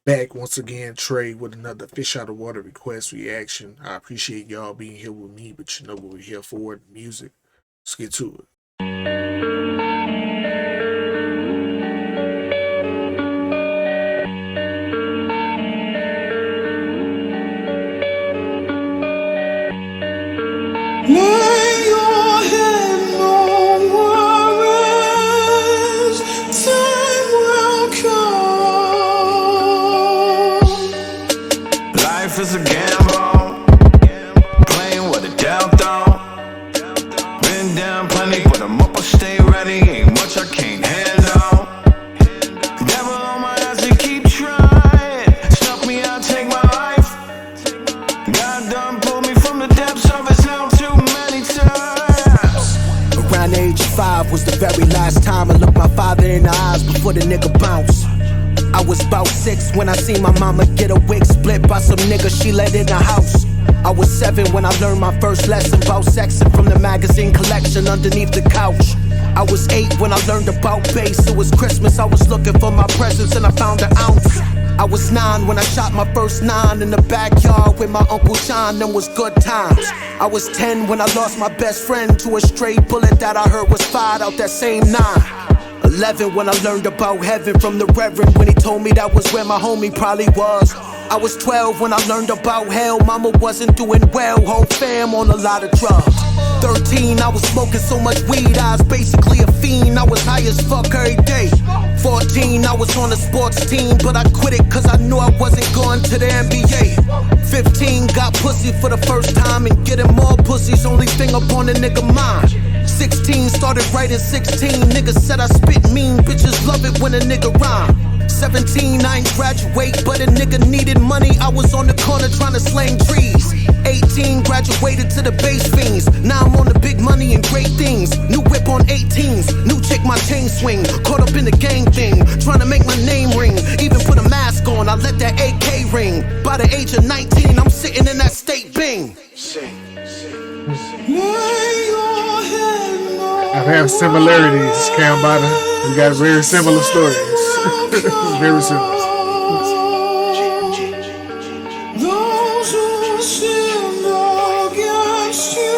Back once again, Trey, with another Fish Out of Water request reaction. I appreciate y'all being here with me, but you know what we're here for, music. Let's get to it. Lay your head, no worries, time will come. Life is a gamble, playing with a dealt on. Been down plenty, but I'm up, I stay ready. Ain't much I can't handle. Devil on my ass, they keep trying. Snuff me out, take my life. God done pulled me from the depths of his hell too many times. Around the age of 5 was the very last time I looked my father in the eyes before the nigga bounced. I was about 6 when I seen my mama get a wig split by some nigga she let in the house. I was 7 when I learned my first lesson about sexing from the magazine collection underneath the couch. I was 8 when I learned about bass. It was Christmas, I was looking for my presents and I found an ounce. I was 9 when I shot my first 9 in the backyard with my Uncle John, them was good times. I was 10 when I lost my best friend to a stray bullet that I heard was fired out that same 9. 11 when I learned about heaven from the reverend when he told me that was where my homie probably was. I was 12 when I learned about hell, mama wasn't doing well, whole fam on a lot of drugs. 13 I was smoking so much weed, I was basically a fiend, I was high as fuck every day. 14 I was on a sports team, but I quit it cause I knew I wasn't going to the NBA. 15 got pussy for the first time, and getting more pussy's only thing up on a nigga mind. 16 started writing 16, niggas said I spit mean, bitches love it when a nigga rhyme. 17 I ain't graduate, but a nigga needed money, I was on the corner trying to slang trees. 18 graduated to the bass fiends, now I'm on the big money and great things. New whip on 18s, new chick my chain swing, caught up in the gang thing, trying to make my name ring. Even put a mask on, I let that AK ring. By the age of 19 I'm sitting in that state bing. I have similarities, Cambatta. We got very similar stories. Very similar. Those who sin against you,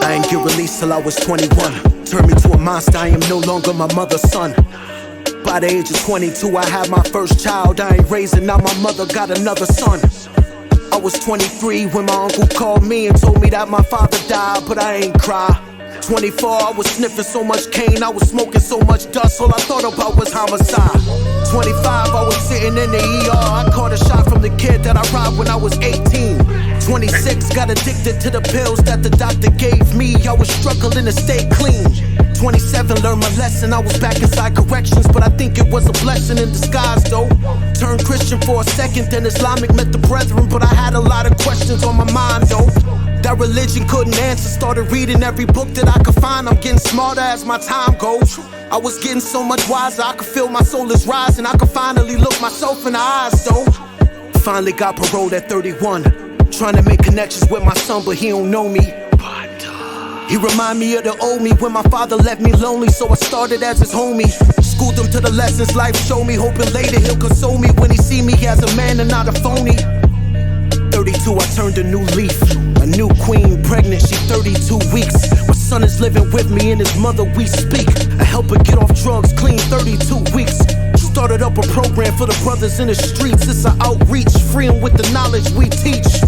I ain't get released till I was 21. Turned me to a monster, I am no longer my mother's son. By the age of 22 I had my first child, I ain't raising, now my mother got another son. I was 23 when my uncle called me and told me that my father died, but I ain't cry. 24 I was sniffing so much cane, I was smoking so much dust, all I thought about was homicide. 25 I was sitting in the ER, I caught a shot from the kid that I robbed when I was 18. 26 got addicted to the pills that the doctor gave me, I was struggling to stay clean. 27 learned my lesson, I was back inside corrections, but I think it was a blessing in disguise though. Turned Christian for a second, then Islamic met the brethren, but I had a lot of questions on my mind though. That religion couldn't answer, started reading every book that I could find. I'm getting smarter as my time goes. I was getting so much wiser, I could feel my soul is rising. I could finally look myself in the eyes though. Finally got paroled at 31, trying to make connections with my son, but he don't know me. He remind me of the old me when my father left me lonely, so I started as his homie. Schooled him to the lessons life showed me, hoping later he'll console me when he see me as a man and not a phony. 32 I turned a new leaf, a new queen pregnant, she 32 weeks. My son is living with me and his mother we speak. I help her get off drugs clean 32 weeks. Started up a program for the brothers in the streets, it's an outreach, freeing with the knowledge we teach.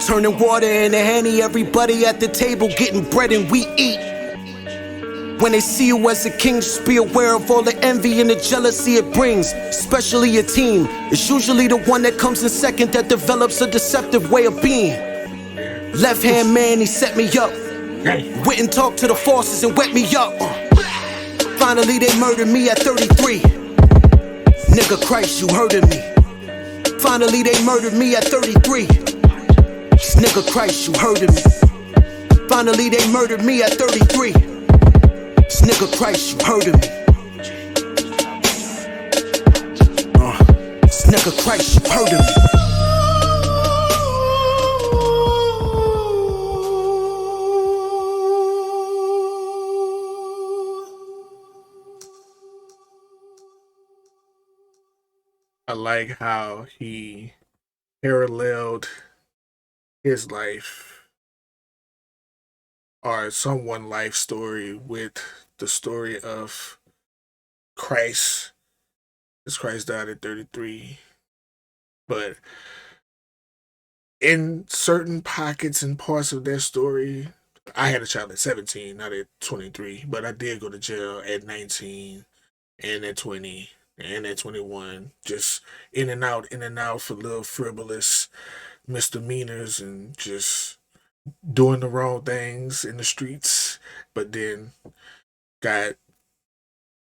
Turning water into Henny, everybody at the table getting bread and we eat. When they see you as a king, just be aware of all the envy and the jealousy it brings. Especially your team, it's usually the one that comes in second that develops a deceptive way of being. Left hand man, he set me up. Went and talked to the forces and wet me up. Finally they murdered me at 33. Nigga Christ, you heard of me. Finally they murdered me at 33. Nigga Christ, you heard of me. Finally they murdered me at 33. Nigga Christ, you heard of me. Nigga Christ, you heard of me. like how he paralleled his life or someone life story with the story of Christ. As Christ died at 33. But in certain pockets and parts of their story, I had a child at 17, not at 23, but I did go to jail at 19 and at 20 and at 21. Just in and out for little frivolous misdemeanors and just doing the wrong things in the streets. But then got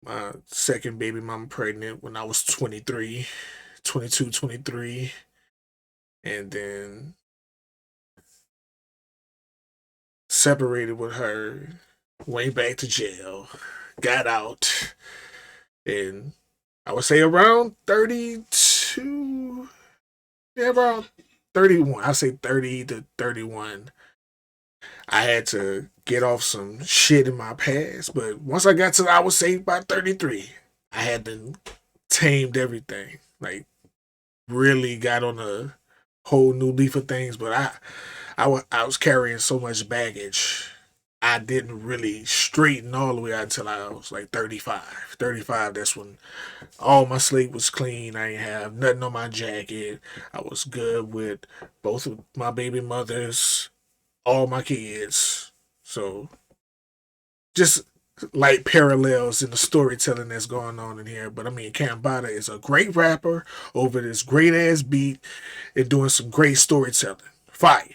my second baby mama pregnant when I was 23, 22, 23. And then separated with her, went back to jail, got out, and I would say around 32, yeah, around 31. I say 30 to 31. I had to get off some shit in my past, but once I got to, I would say by 33, I had to tamed everything. Like, really got on a whole new leaf of things, but I was carrying so much baggage. I didn't really straighten all the way out until I was like 35. 35, that's when all my slate was clean. I ain't have nothing on my jacket. I was good with both of my baby mothers, all my kids. So just like parallels in the storytelling that's going on in here. But I mean, Cambatta is a great rapper over this great ass beat and doing some great storytelling. Fire.